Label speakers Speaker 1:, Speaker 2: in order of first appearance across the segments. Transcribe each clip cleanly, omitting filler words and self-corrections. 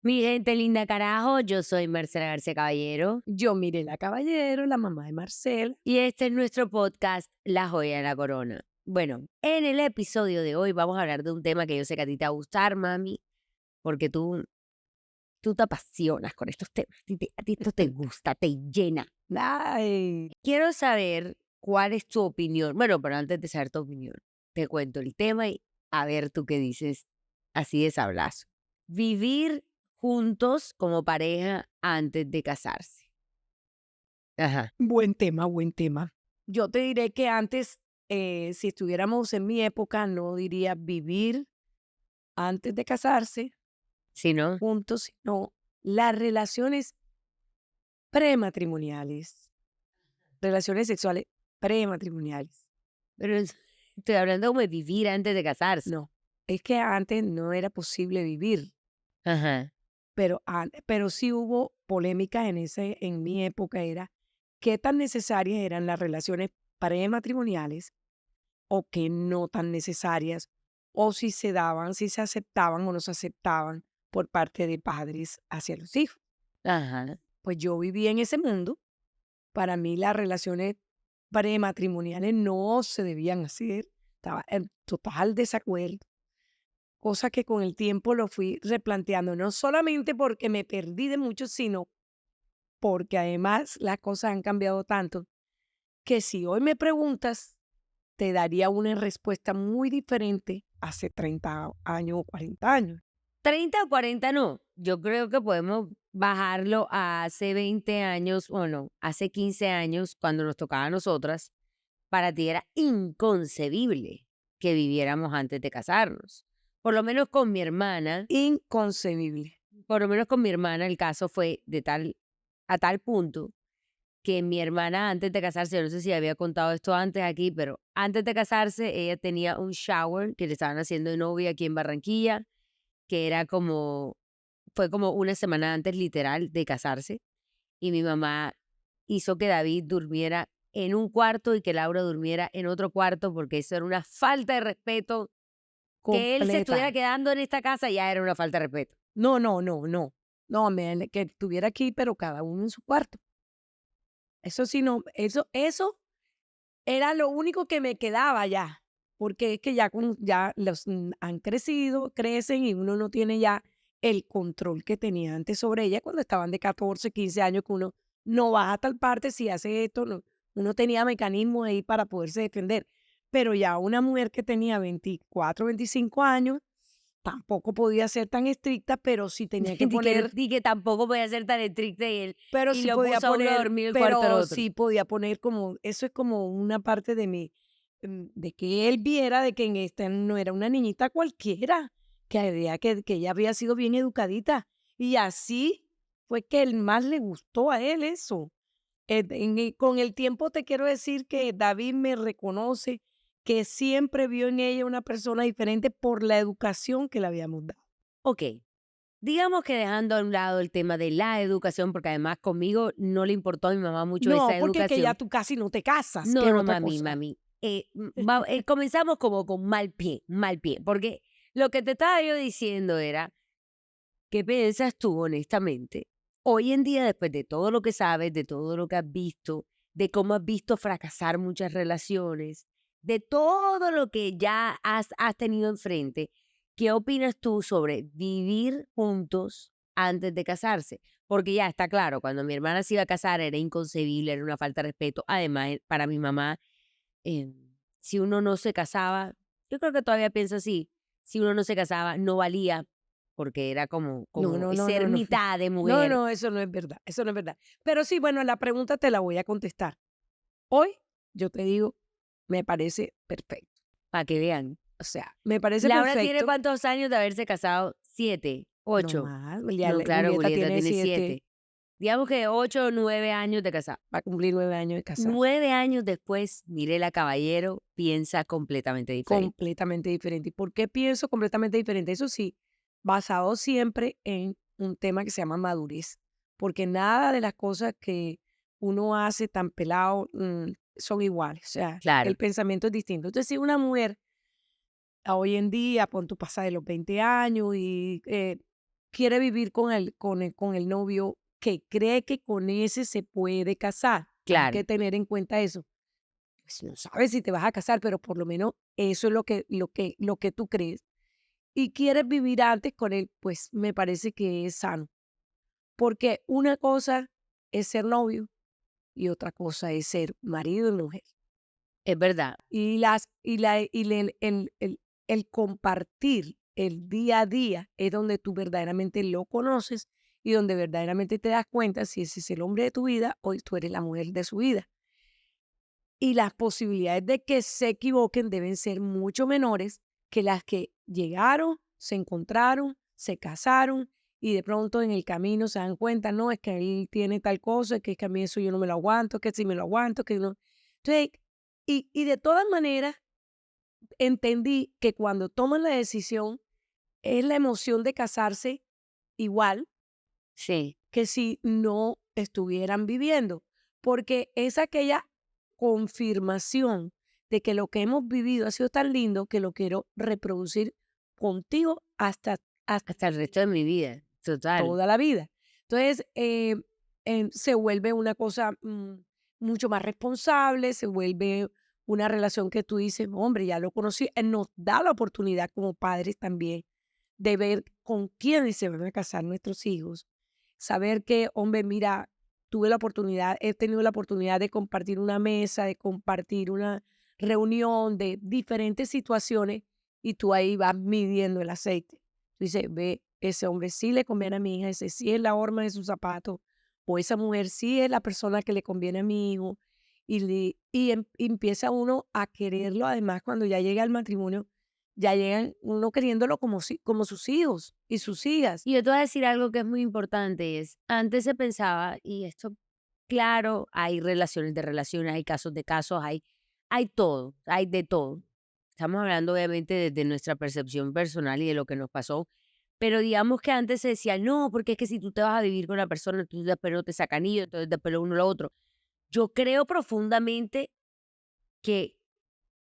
Speaker 1: Mi gente linda carajo, yo soy Marcela García Caballero
Speaker 2: Yo Mirela Caballero, la mamá de Marcel.
Speaker 1: y este es nuestro podcast La Joya de la Corona. Bueno, en el episodio de hoy vamos a hablar de un tema que yo sé que a ti te va a gustar, mami, porque tú te apasionas con estos temas, a ti esto te gusta, te llena.
Speaker 2: Ay,
Speaker 1: Quiero saber cuál es tu opinión. Bueno, pero antes de saber tu opinión, te cuento el tema y a ver tú qué dices así de sablazo. Vivir juntos como pareja antes de casarse. Ajá.
Speaker 2: buen tema, buen tema. Yo te diré que antes, si estuviéramos en mi época, no diría vivir antes de casarse
Speaker 1: Si no,
Speaker 2: juntos, sino las relaciones prematrimoniales, relaciones sexuales prematrimoniales.
Speaker 1: pero estoy hablando como de vivir antes de casarse.
Speaker 2: No, es que antes no era posible vivir,
Speaker 1: Ajá.
Speaker 2: pero sí hubo polémica en mi época, era qué tan necesarias eran las relaciones prematrimoniales o que no tan necesarias, o si se daban, si se aceptaban o no se aceptaban por parte de padres hacia los hijos.
Speaker 1: Ajá.
Speaker 2: Pues yo viví en ese mundo. Para mí las relaciones prematrimoniales no se debían hacer. Estaba en total desacuerdo, cosa que con el tiempo lo fui replanteando, no solamente porque me perdí de mucho, sino porque además las cosas han cambiado tanto que si hoy me preguntas, te daría una respuesta muy diferente hace 30 años o 40 años.
Speaker 1: 30 o 40 no. Yo creo que podemos bajarlo a hace 20 años, o no, hace 15 años, cuando nos tocaba a nosotras. Para ti era inconcebible que viviéramos antes de casarnos. Por lo menos con mi hermana,
Speaker 2: Inconcebible.
Speaker 1: por lo menos con mi hermana el caso fue a tal punto que mi hermana antes de casarse, yo no sé si había contado esto antes aquí, pero antes de casarse ella tenía un shower que le estaban haciendo de novia aquí en Barranquilla, que era como, fue como una semana antes literal de casarse, y mi mamá hizo que David durmiera en un cuarto y que Laura durmiera en otro cuarto, porque eso era una falta de respeto. Que él se
Speaker 2: Completa.
Speaker 1: estuviera quedando en esta casa ya era una falta de respeto.
Speaker 2: No, no, no, no. No, que estuviera aquí, pero cada uno en su cuarto. Eso sí, no, eso era lo único que me quedaba ya, porque es que ya han crecido, crecen y uno no tiene ya el control que tenía antes sobre ella cuando estaban de 14, 15 años, que uno no va a tal parte si hace esto, no, uno tenía mecanismos ahí para poderse defender. Pero ya una mujer que tenía 24, 25 años, tampoco podía ser tan estricta, pero sí tenía que poner
Speaker 1: Di que tampoco podía ser tan estricta y él
Speaker 2: pero
Speaker 1: y
Speaker 2: sí
Speaker 1: lo
Speaker 2: podía
Speaker 1: puso a uno a
Speaker 2: poner
Speaker 1: dormir en el cuarto del
Speaker 2: pero
Speaker 1: otro.
Speaker 2: sí podía poner como eso es como una parte de de que él viera de que en esta no era una niñita cualquiera, que ella había sido bien educadita. Y así fue que el más le gustó a él eso. Con el tiempo te quiero decir que David me reconoce que siempre vio en ella una persona diferente por la educación que le habíamos dado.
Speaker 1: Okey, digamos que dejando a un lado el tema de la educación, porque además conmigo no le importó a mi mamá mucho
Speaker 2: No,
Speaker 1: esa
Speaker 2: porque es que ya
Speaker 1: educación.
Speaker 2: tú casi no te casas, que
Speaker 1: No,
Speaker 2: es
Speaker 1: no,
Speaker 2: otra
Speaker 1: mami,
Speaker 2: cosa.
Speaker 1: mami, comenzamos como con mal pie, porque lo que te estaba yo diciendo era, ¿qué piensas tú honestamente? Hoy en día, después de todo lo que sabes, de todo lo que has visto, de cómo has visto fracasar muchas relaciones, de todo lo que ya has tenido enfrente, ¿qué opinas tú sobre vivir juntos antes de casarse? Porque ya está claro, cuando mi hermana se iba a casar era inconcebible, era una falta de respeto. Además, para mi mamá, si uno no se casaba, yo creo que todavía pienso así, si uno no se casaba no valía, porque era como
Speaker 2: No,
Speaker 1: como
Speaker 2: no, no,
Speaker 1: ser
Speaker 2: no, no.
Speaker 1: mitad de
Speaker 2: No,
Speaker 1: mujer.
Speaker 2: no, eso no es verdad, eso no es verdad. Pero sí, bueno, la pregunta te la voy a contestar. Hoy, yo te digo, me parece perfecto.
Speaker 1: Para que vean.
Speaker 2: O sea, me parece
Speaker 1: Laura tiene,
Speaker 2: perfecto.
Speaker 1: ¿cuántos años de haberse casado? 7,
Speaker 2: No
Speaker 1: 8.
Speaker 2: más,
Speaker 1: No, claro,
Speaker 2: Julieta
Speaker 1: Julieta
Speaker 2: tiene
Speaker 1: tiene
Speaker 2: 7,
Speaker 1: 7. Digamos que 8 o 9 años de casada.
Speaker 2: va a cumplir 9 años de casada.
Speaker 1: 9 años después, Mirela Caballero piensa completamente diferente.
Speaker 2: Completamente diferente. ¿Y por qué pienso completamente diferente? Eso sí, basado siempre en un tema que se llama madurez, porque nada de las cosas que uno hace tan pelado son iguales, o sea, el
Speaker 1: Claro.
Speaker 2: pensamiento es distinto. Entonces, si una mujer a hoy en día, pon tú pasa de los 20 años y quiere vivir con el novio que cree que con ese se puede casar. Hay
Speaker 1: Claro,
Speaker 2: que tener en cuenta eso. Pues no sabes si te vas a casar, pero por lo menos eso es lo que tú crees. Y quieres vivir antes con él, pues me parece que es sano. Porque una cosa es ser novio y otra cosa es ser marido y mujer.
Speaker 1: es verdad.
Speaker 2: Y las y la y le el compartir el día a día es donde tú verdaderamente lo conoces y donde verdaderamente te das cuenta si ese es el hombre de tu vida o tú eres la mujer de su vida. Y las posibilidades de que se equivoquen deben ser mucho menores que las que llegaron, se encontraron, se casaron y de pronto en el camino se dan cuenta, no, es que él tiene tal cosa, que es que a mí eso yo no me lo aguanto, que si me lo aguanto, que no. Entonces, y de todas maneras, entendí que cuando toman la decisión es la emoción de casarse igual
Speaker 1: Sí.
Speaker 2: que si no estuvieran viviendo, porque es aquella confirmación de que lo que hemos vivido ha sido tan lindo que lo quiero reproducir contigo hasta
Speaker 1: Hasta el resto de mi vida. Total.
Speaker 2: toda la vida. Entonces, se vuelve una cosa mucho más responsable, se vuelve una relación que tú dices, hombre, ya lo conocí, nos da la oportunidad como padres también de ver con quiénes se van a casar nuestros hijos, saber que, hombre, mira, he tenido la oportunidad de compartir una mesa, de compartir una reunión de diferentes situaciones y tú ahí vas midiendo el aceite. Tú dices, ve, ese hombre sí le conviene a mi hija, ese sí es la horma de su zapato, o esa mujer sí es la persona que le conviene a mi hijo. Y empieza uno a quererlo, además, cuando ya llega al matrimonio, ya llegan uno queriéndolo como sus hijos y sus hijas.
Speaker 1: Y yo te voy a decir algo que es muy importante, es, antes se pensaba, y esto, claro, hay relaciones de relaciones, hay casos de casos, hay todo, hay de todo. Estamos hablando obviamente desde nuestra percepción personal y de lo que nos pasó, pero digamos que antes se decía, no, porque es que si tú te vas a vivir con la persona, entonces después no te sacan anillo, entonces después lo uno lo otro. Yo creo profundamente que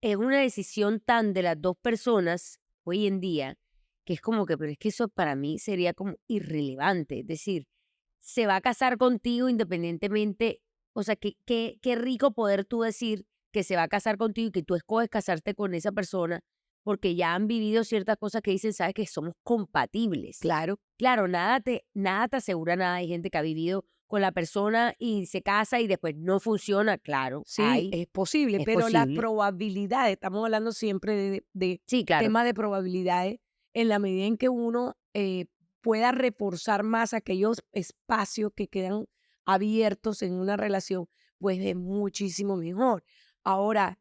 Speaker 1: es una decisión tan de las 2 personas hoy en día, que es como que, pero es que eso para mí sería como irrelevante. Es decir, se va a casar contigo independientemente, o sea, qué rico poder tú decir que se va a casar contigo y que tú escoges casarte con esa persona, porque ya han vivido ciertas cosas que dicen, sabes que somos compatibles.
Speaker 2: Claro,
Speaker 1: Claro, nada te asegura nada. Hay gente que ha vivido con la persona y se casa y después no funciona. Claro,
Speaker 2: sí, es posible,
Speaker 1: es
Speaker 2: pero las
Speaker 1: posible.
Speaker 2: probabilidades, estamos hablando siempre de
Speaker 1: Sí, claro.
Speaker 2: tema de probabilidades, en la medida en que uno pueda reforzar más aquellos espacios que quedan abiertos en una relación, pues es muchísimo mejor. Ahora,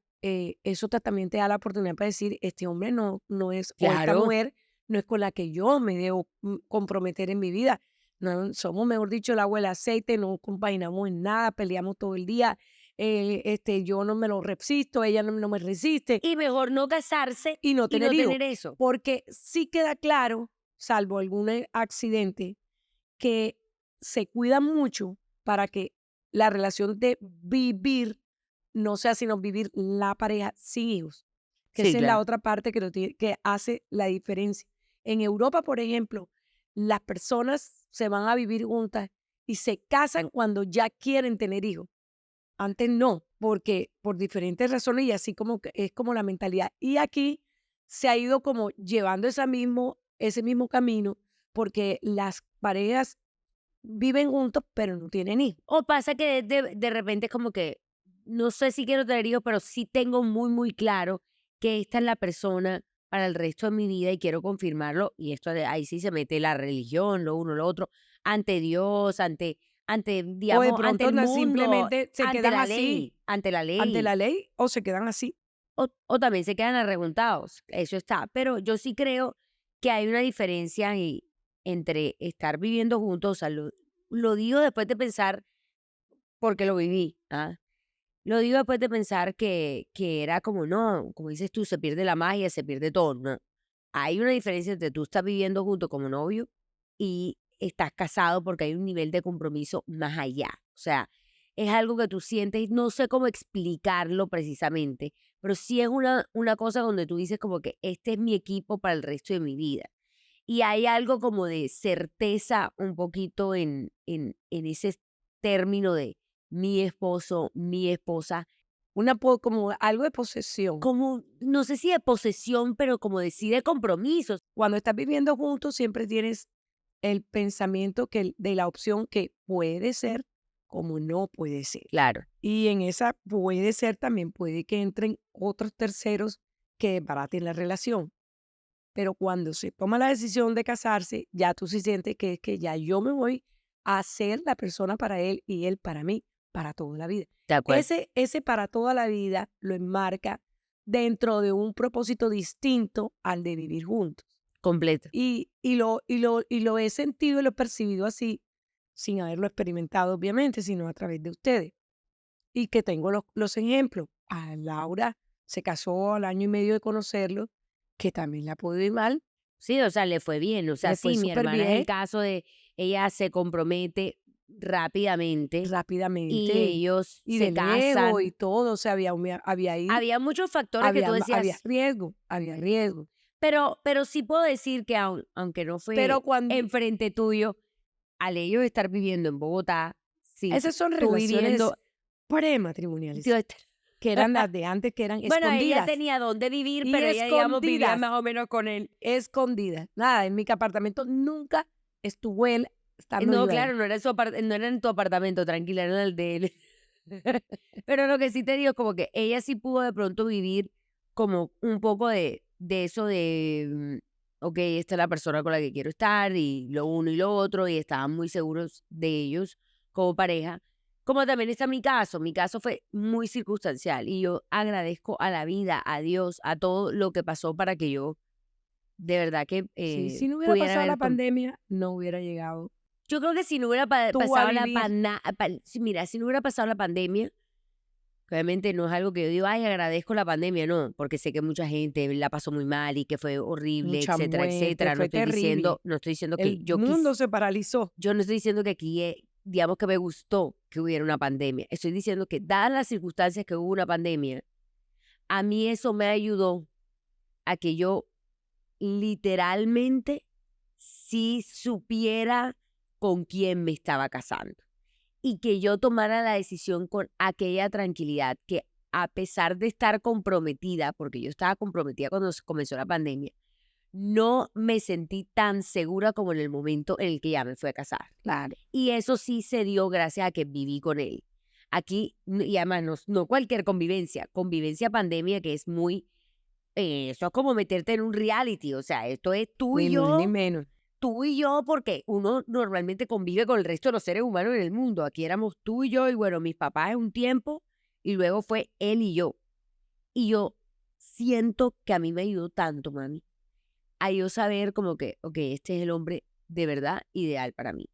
Speaker 2: también te da la oportunidad para decir, este hombre no es, o esta
Speaker 1: Claro.
Speaker 2: mujer no es con la que yo me debo comprometer en mi vida. No, somos, mejor dicho, el agua y el aceite, no compaginamos en nada, peleamos todo el día. Yo no me lo resisto, ella no me resiste
Speaker 1: Y mejor no casarse
Speaker 2: y no
Speaker 1: y
Speaker 2: tener
Speaker 1: no
Speaker 2: hijos.
Speaker 1: tener eso.
Speaker 2: Porque sí queda claro, salvo algún accidente, que se cuida mucho para que la relación de vivir no sea sino vivir la pareja sin hijos, que
Speaker 1: Sí,
Speaker 2: esa es la
Speaker 1: claro.
Speaker 2: otra parte que hace la diferencia. En Europa, por ejemplo, las personas se van a vivir juntas y se casan cuando ya quieren tener hijos. Antes no, porque por diferentes razones y así como que es como la mentalidad. Y aquí se ha ido como llevando ese mismo camino porque las parejas viven juntos, pero no tienen hijos.
Speaker 1: O pasa que de repente es como que, no sé si quiero tener hijos, pero sí tengo muy, muy claro que esta es la persona para el resto de mi vida y quiero confirmarlo. Y esto ahí sí se mete la religión, lo uno, lo otro, ante Dios,
Speaker 2: O de
Speaker 1: digamos, ante
Speaker 2: pronto
Speaker 1: el mundo,
Speaker 2: simplemente se quedan así
Speaker 1: ante la
Speaker 2: ante la
Speaker 1: ley.
Speaker 2: ley o se quedan así.
Speaker 1: O también se quedan arreguntados, eso está. Pero yo sí creo que hay una diferencia entre estar viviendo juntos, o sea, lo digo después de pensar, porque lo viví, ¿ah? Lo digo después de pensar que era como, no, como dices tú, se pierde la magia, se pierde todo, no. Hay una diferencia entre tú estás viviendo junto como novio y estás casado porque hay un nivel de compromiso más allá. O sea, es algo que tú sientes, no sé cómo explicarlo precisamente, pero sí es una cosa donde tú dices como que este es mi equipo para el resto de mi vida. Y hay algo como de certeza un poquito en ese término de mi esposo, mi esposa,
Speaker 2: Como algo de posesión.
Speaker 1: como, no sé si de posesión, pero como decir de compromisos.
Speaker 2: Cuando estás viviendo juntos, siempre tienes el pensamiento de la opción que puede ser como no puede ser.
Speaker 1: Claro,
Speaker 2: Y en esa puede ser también, puede que entren otros terceros que desbaraten la relación. Pero cuando se toma la decisión de casarse, ya tú sí sientes que es que ya yo me voy a ser la persona para él y él para mí, para toda la vida.
Speaker 1: de acuerdo,
Speaker 2: Ese para toda la vida lo enmarca dentro de un propósito distinto al de vivir juntos.
Speaker 1: completo.
Speaker 2: Y lo he sentido y lo he percibido así, sin haberlo experimentado, obviamente, sino a través de ustedes. Y que tengo los ejemplos. A Laura se casó al año y medio de conocerlo, que también la pudo ir mal,
Speaker 1: Sí, o sea, le fue bien. O sea,
Speaker 2: le fue
Speaker 1: sí, mi
Speaker 2: súper
Speaker 1: hermana es el
Speaker 2: bien,
Speaker 1: caso de ella se compromete rápidamente y
Speaker 2: rápidamente,
Speaker 1: ellos
Speaker 2: y
Speaker 1: se
Speaker 2: del ego y
Speaker 1: casan.
Speaker 2: todo, o sea, había ahí,
Speaker 1: Había muchos factores que tú
Speaker 2: había
Speaker 1: decías,
Speaker 2: riesgo, había riesgo.
Speaker 1: pero sí puedo decir que aunque no
Speaker 2: Pero
Speaker 1: fue
Speaker 2: cuando
Speaker 1: enfrente tuyo, al ellos estar viviendo en Bogotá, sí,
Speaker 2: esas son
Speaker 1: tú
Speaker 2: relaciones
Speaker 1: viviendo,
Speaker 2: prematrimoniales,
Speaker 1: tú
Speaker 2: que eran las de antes, que eran
Speaker 1: bueno, ella
Speaker 2: escondidas.
Speaker 1: tenía dónde vivir,
Speaker 2: Y
Speaker 1: pero ella, digamos, vivía
Speaker 2: escondidas,
Speaker 1: más o menos con él.
Speaker 2: escondidas. Nada, en mi apartamento nunca estuvo él estando
Speaker 1: No,
Speaker 2: yo ahí.
Speaker 1: claro, no era en tu apartamento, tranquila, era en el de él. Pero lo que sí te digo, como que ella sí pudo de pronto vivir como un poco de eso de, ok, esta es la persona con la que quiero estar y lo uno y lo otro y estaban muy seguros de ellos como pareja. Como también está mi caso fue muy circunstancial y yo agradezco a la vida, a Dios, a todo lo que pasó para que yo de verdad que
Speaker 2: Sí, si no hubiera
Speaker 1: pudiera
Speaker 2: pasado la
Speaker 1: haber
Speaker 2: pandemia, no hubiera llegado
Speaker 1: yo creo que si no hubiera
Speaker 2: tú a
Speaker 1: pasado
Speaker 2: vivir.
Speaker 1: mira, si no hubiera pasado la pandemia, que obviamente no es algo que yo digo: "Ay, agradezco la pandemia", no, porque sé que mucha gente la pasó muy mal y que fue horrible,
Speaker 2: Mucha
Speaker 1: etcétera,
Speaker 2: muerte,
Speaker 1: etcétera.
Speaker 2: fue terrible.
Speaker 1: No estoy diciendo que
Speaker 2: El mundo se paralizó.
Speaker 1: yo no estoy diciendo que aquí, digamos que me gustó que hubiera una pandemia. Estoy diciendo que dadas las circunstancias que hubo una pandemia, a mí eso me ayudó a que yo literalmente sí supiera con quién me estaba casando. Y que yo tomara la decisión con aquella tranquilidad que a pesar de estar comprometida, porque yo estaba comprometida cuando comenzó la pandemia, no me sentí tan segura como en el momento en el que ya me fui a casar.
Speaker 2: Claro.
Speaker 1: Y eso sí se dio gracias a que viví con él. Aquí, y además no cualquier convivencia, convivencia pandemia que es muy, eso es como meterte en un reality, o sea, esto es
Speaker 2: Ni más ni menos.
Speaker 1: tú y yo, porque uno normalmente convive con el resto de los seres humanos en el mundo. Aquí éramos tú y yo, y bueno, mis papás en un tiempo, y luego fue él y yo. Y yo siento que a mí me ayudó tanto, mami, a yo saber como que, ok, este es el hombre de verdad ideal para mí.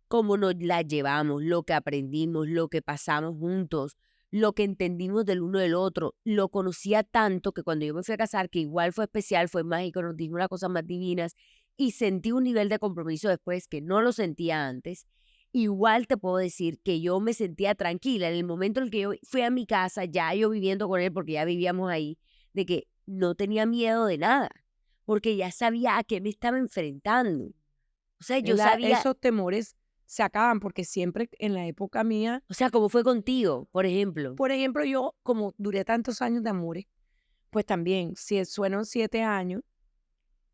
Speaker 1: Cómo nos la llevamos, lo que aprendimos, lo que pasamos juntos, lo que entendimos del uno del otro. Lo conocía tanto que cuando yo me fui a casar, que igual fue especial, fue mágico, nos dijimos las cosas más divinas y sentí un nivel de compromiso después que no lo sentía antes. Igual te puedo decir que yo me sentía tranquila en el momento en el que yo fui a mi casa, ya yo viviendo con él, porque ya vivíamos ahí, de que no tenía miedo de nada, porque ya sabía a qué me estaba enfrentando. O sea, yo sabía,
Speaker 2: Esos temores se acaban porque siempre en la época mía,
Speaker 1: o sea, cómo fue contigo, por ejemplo.
Speaker 2: por ejemplo, yo como duré tantos años de amores, pues también, si fueron 7 años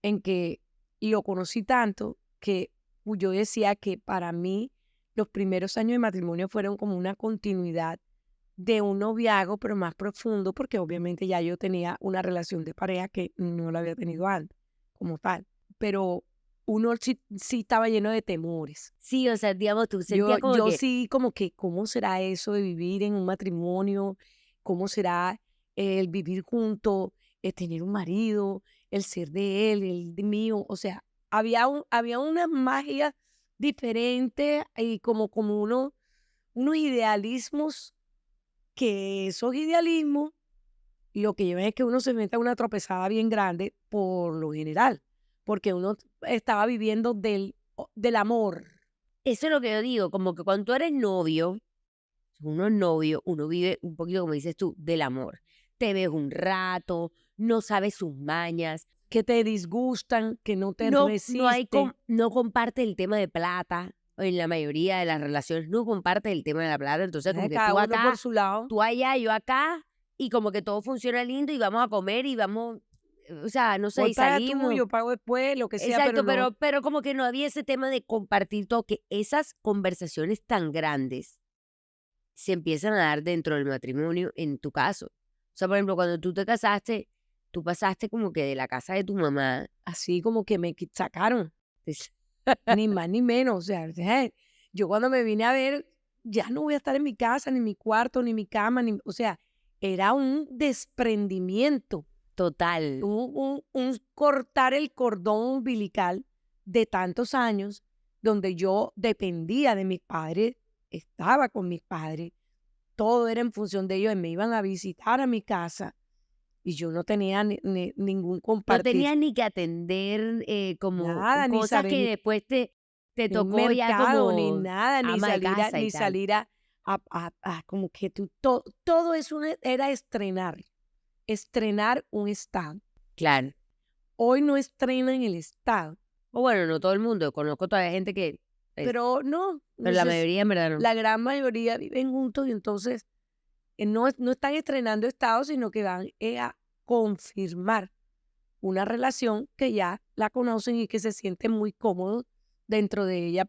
Speaker 2: en que lo conocí tanto que yo decía que para mí los primeros años de matrimonio fueron como una continuidad de un noviazgo, pero más profundo, porque obviamente ya yo tenía una relación de pareja que no la había tenido antes, como tal. Pero uno sí estaba lleno de temores.
Speaker 1: Sí, o sea, digamos, tú
Speaker 2: Yo,
Speaker 1: sentías como
Speaker 2: yo
Speaker 1: que,
Speaker 2: sí, como que, ¿cómo será eso de vivir en un matrimonio? ¿Cómo será el vivir juntos, el tener un marido, el ser de él, el de mío? O sea, había una magia diferente y como unos idealismos que esos idealismos lo que llevan es que uno se mete a una tropezada bien grande por lo general, porque uno estaba viviendo del amor.
Speaker 1: eso es lo que yo digo, como que cuando tú eres novio, uno es novio, uno vive un poquito, como dices tú, del amor. Te ves un rato, no sabes sus mañas,
Speaker 2: que te disgustan, que no te
Speaker 1: No
Speaker 2: resisten.
Speaker 1: no comparte el tema de plata, en la mayoría de las relaciones no comparte el tema de la plata, entonces como que
Speaker 2: Cada
Speaker 1: tú
Speaker 2: uno por
Speaker 1: acá,
Speaker 2: su lado.
Speaker 1: tú allá, yo acá, y como que todo funciona lindo y vamos a comer y vamos, o sea, no sé,
Speaker 2: Hoy
Speaker 1: y
Speaker 2: paga tú,
Speaker 1: salimos.
Speaker 2: yo pago después, lo que sea, pero
Speaker 1: Exacto,
Speaker 2: no.
Speaker 1: pero como que no había ese tema de compartir todo, que esas conversaciones tan grandes se empiezan a dar dentro del matrimonio en tu caso. O sea, por ejemplo, cuando tú te casaste, tú pasaste como que de la casa de tu mamá,
Speaker 2: Así como que sacaron,
Speaker 1: pues,
Speaker 2: ni más ni menos. O sea, yo cuando me vine a ver, ya no voy a estar en mi casa, ni en mi cuarto, ni en mi cama, o sea, era un desprendimiento,
Speaker 1: total.
Speaker 2: un cortar el cordón umbilical de tantos años donde yo dependía de mis padres, estaba con mis padres, todo era en función de ellos, y me iban a visitar a mi casa y yo no tenía ningún
Speaker 1: No
Speaker 2: compartir,
Speaker 1: tenías ni que atender, como
Speaker 2: nada, ni
Speaker 1: cosas
Speaker 2: saber
Speaker 1: que después te
Speaker 2: ni un
Speaker 1: tocó ya
Speaker 2: mercado, ni
Speaker 1: como
Speaker 2: nada,
Speaker 1: ama de casa y
Speaker 2: ni
Speaker 1: tal.
Speaker 2: salir como que todo eso era estrenar un estado.
Speaker 1: Claro.
Speaker 2: Hoy no estrenan el estado,
Speaker 1: O bueno, no todo el mundo, conozco todavía gente que, pues,
Speaker 2: pero no,
Speaker 1: pero la
Speaker 2: entonces
Speaker 1: mayoría en verdad no.
Speaker 2: la gran mayoría viven juntos y entonces no están estrenando estado, sino que van a confirmar una relación que ya la conocen y que se sienten muy cómodos dentro de ella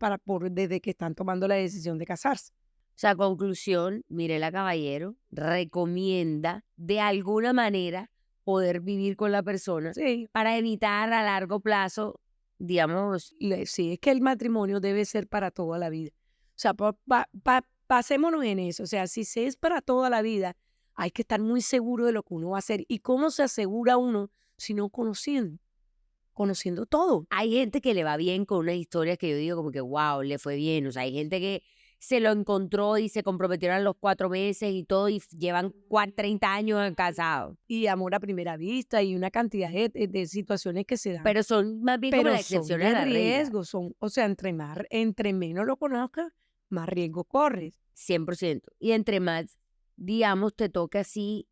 Speaker 2: desde que están tomando la decisión de casarse.
Speaker 1: O sea, conclusión, Mirela Caballero recomienda de alguna manera poder vivir con la persona
Speaker 2: Sí,
Speaker 1: para evitar a largo plazo, digamos,
Speaker 2: sí, es que el matrimonio debe ser para toda la vida. O sea, pasémonos en eso. O sea, si se es para toda la vida, hay que estar muy seguro de lo que uno va a hacer. ¿Y cómo se asegura uno si no conociendo todo?
Speaker 1: hay gente que le va bien con unas historias que yo digo como que, wow, le fue bien. O sea, hay gente que se lo encontró y se comprometieron a los 4 meses y todo y llevan 30 años casados.
Speaker 2: Y amor a primera vista y una cantidad de situaciones que se dan.
Speaker 1: Pero son más bien como
Speaker 2: Pero
Speaker 1: la
Speaker 2: son
Speaker 1: excepción a
Speaker 2: de
Speaker 1: la regla,
Speaker 2: riesgo, o sea, entre menos lo conozcas, más riesgo corres.
Speaker 1: 100%. Y entre más, digamos, te toca así,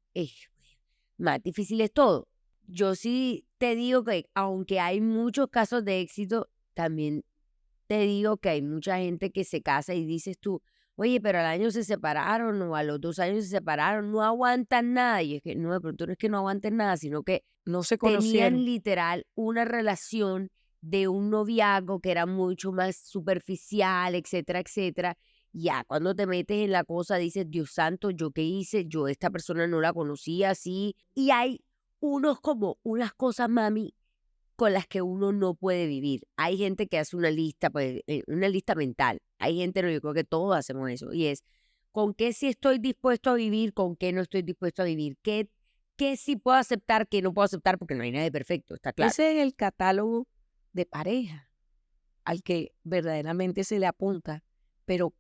Speaker 1: más difícil es todo. Yo sí te digo que aunque hay muchos casos de éxito, también te digo que hay mucha gente que se casa y dices tú, oye, pero al año se separaron o a los 2 años se separaron, no aguantan nada. Y es que no, de pronto no es que no aguanten nada, sino que
Speaker 2: No se
Speaker 1: tenían
Speaker 2: conocieron.
Speaker 1: literal una relación de un noviazgo que era mucho más superficial, etcétera, etcétera. Ya cuando te metes en la cosa dices, Dios santo, ¿yo qué hice? Yo esta persona no la conocía así. Y hay como unas cosas, mami, con las que uno no puede vivir. Hay gente que hace una lista, pues, una lista mental. Hay gente, no, yo creo que todos hacemos eso. Y es, ¿con qué sí estoy dispuesto a vivir? ¿Con qué no estoy dispuesto a vivir? ¿Qué sí puedo aceptar? ¿Qué no puedo aceptar? Porque no hay nadie perfecto, está claro.
Speaker 2: Ese es el catálogo de pareja al que verdaderamente se le apunta, pero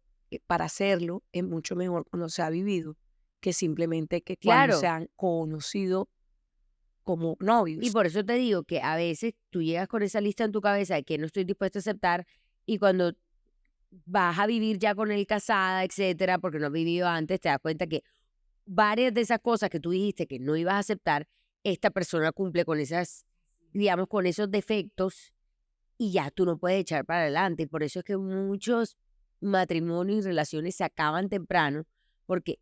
Speaker 2: para hacerlo es mucho mejor cuando se ha vivido que simplemente que cuando se
Speaker 1: Claro.
Speaker 2: han conocido como
Speaker 1: Y
Speaker 2: novios.
Speaker 1: por eso te digo que a veces tú llegas con esa lista en tu cabeza de que no estoy dispuesto a aceptar y cuando vas a vivir ya con él casada, etcétera, porque no has vivido antes, te das cuenta que varias de esas cosas que tú dijiste que no ibas a aceptar, esta persona cumple con esas, digamos, con esos defectos y ya tú no puedes echar para adelante. Y por eso es que muchos matrimonios y relaciones se acaban temprano, porque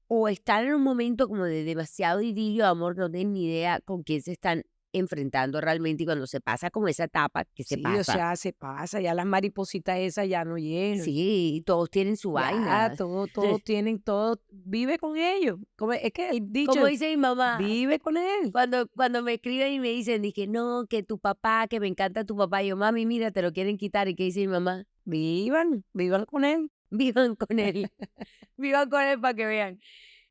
Speaker 1: o están en un momento como de demasiado idilio de amor, no tienen ni idea con quién se están enfrentando realmente y cuando se pasa como esa etapa, que se
Speaker 2: Sí, o
Speaker 1: pasa,
Speaker 2: sea, se pasa, ya las maripositas esas ya no llegan.
Speaker 1: sí, todos tienen su
Speaker 2: Ya,
Speaker 1: vaina.
Speaker 2: todos tienen, todo, vive con ellos. Es que el dicho,
Speaker 1: Como dice mi mamá,
Speaker 2: vive con él.
Speaker 1: cuando me escriben y me dicen, dije, no, que tu papá, que me encanta tu papá, yo, mami, mira, te lo quieren quitar. ¿Y qué dice mi mamá?
Speaker 2: Vivan con él.
Speaker 1: Vivan con él, vivan con él para que vean.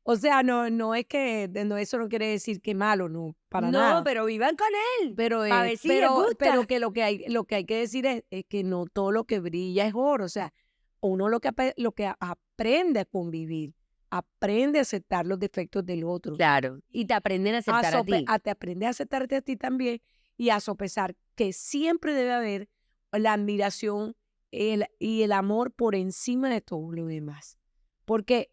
Speaker 2: O sea, no es que, no, eso no quiere decir que malo, no, para
Speaker 1: No,
Speaker 2: nada.
Speaker 1: pero vivan con él,
Speaker 2: Pero,
Speaker 1: para ver si les
Speaker 2: pero
Speaker 1: gusta.
Speaker 2: que lo que hay que decir es que no todo lo que brilla es oro. O sea, uno lo que aprende a convivir, aprende a aceptar los defectos del otro,
Speaker 1: Claro, y te aprenden a aceptar a ti.
Speaker 2: te aprende a aceptarte a ti también y a sopesar que siempre debe haber la admiración y el amor por encima de todo lo demás. Porque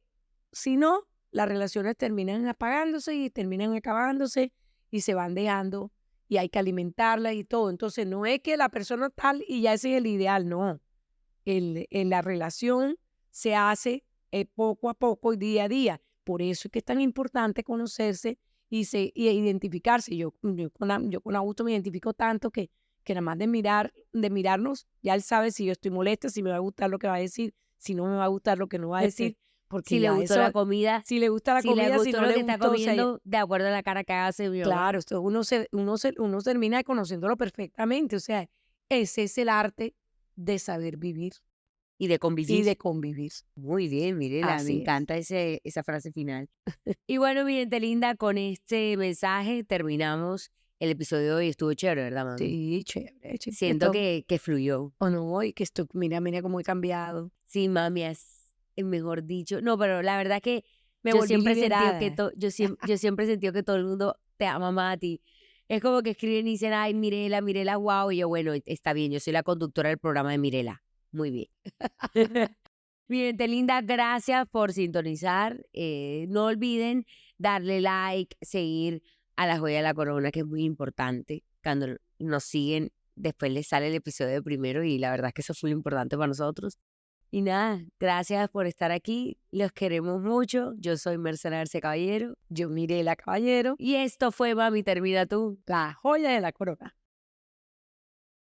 Speaker 2: si no, las relaciones terminan apagándose y terminan acabándose y se van dejando y hay que alimentarla y todo. Entonces, no es que la persona tal y ya ese es el ideal, no. La relación se hace poco a poco y día a día. Por eso es que es tan importante conocerse y identificarse. Yo con Augusto me identifico tanto que nada más de mirarnos, ya él sabe si yo estoy molesta, si me va a gustar lo que va a decir, si no me va a gustar lo que no va a decir, porque
Speaker 1: Si le
Speaker 2: ya
Speaker 1: gustó la
Speaker 2: eso,
Speaker 1: comida,
Speaker 2: si le gusta la
Speaker 1: si le
Speaker 2: comida, si
Speaker 1: gustó
Speaker 2: no
Speaker 1: lo
Speaker 2: le
Speaker 1: que está
Speaker 2: gustó, o sea,
Speaker 1: comiendo, de acuerdo a la cara que hace mi mamá.
Speaker 2: claro, esto uno termina conociéndolo perfectamente, o sea, ese es el arte de saber vivir
Speaker 1: Y de
Speaker 2: y
Speaker 1: convivir.
Speaker 2: de convivir.
Speaker 1: Muy bien, Mirela, me
Speaker 2: Así es.
Speaker 1: encanta esa frase final. Y bueno, mi gente linda, con este mensaje terminamos el episodio de hoy. Estuvo chévere, ¿verdad, mami?
Speaker 2: Sí, chévere,
Speaker 1: Siento
Speaker 2: chiquito.
Speaker 1: que fluyó.
Speaker 2: O no, y que esto, mira cómo he cambiado.
Speaker 1: Sí, mami, es mejor dicho. No, pero la verdad que
Speaker 2: Me
Speaker 1: yo
Speaker 2: volví
Speaker 1: siempre he sentido que
Speaker 2: liberada.
Speaker 1: yo siempre he sentido que todo el mundo te ama más a ti. Es como que escriben y dicen, ay, Mirela, Mirela, wow. Y yo, bueno, está bien, yo soy la conductora del programa de Mirela. Muy bien. Mi gente linda, gracias por sintonizar. No olviden darle like, seguir a La Joya de la Corona, que es muy importante. Cuando nos siguen, después les sale el episodio de primero y la verdad es que eso fue lo importante para nosotros. Y nada, gracias por estar aquí. Los queremos mucho. Yo soy Mercedes Arce Caballero.
Speaker 2: Yo Mirela Caballero,
Speaker 1: Y esto fue Mami, termina tú.
Speaker 2: la joya de la corona.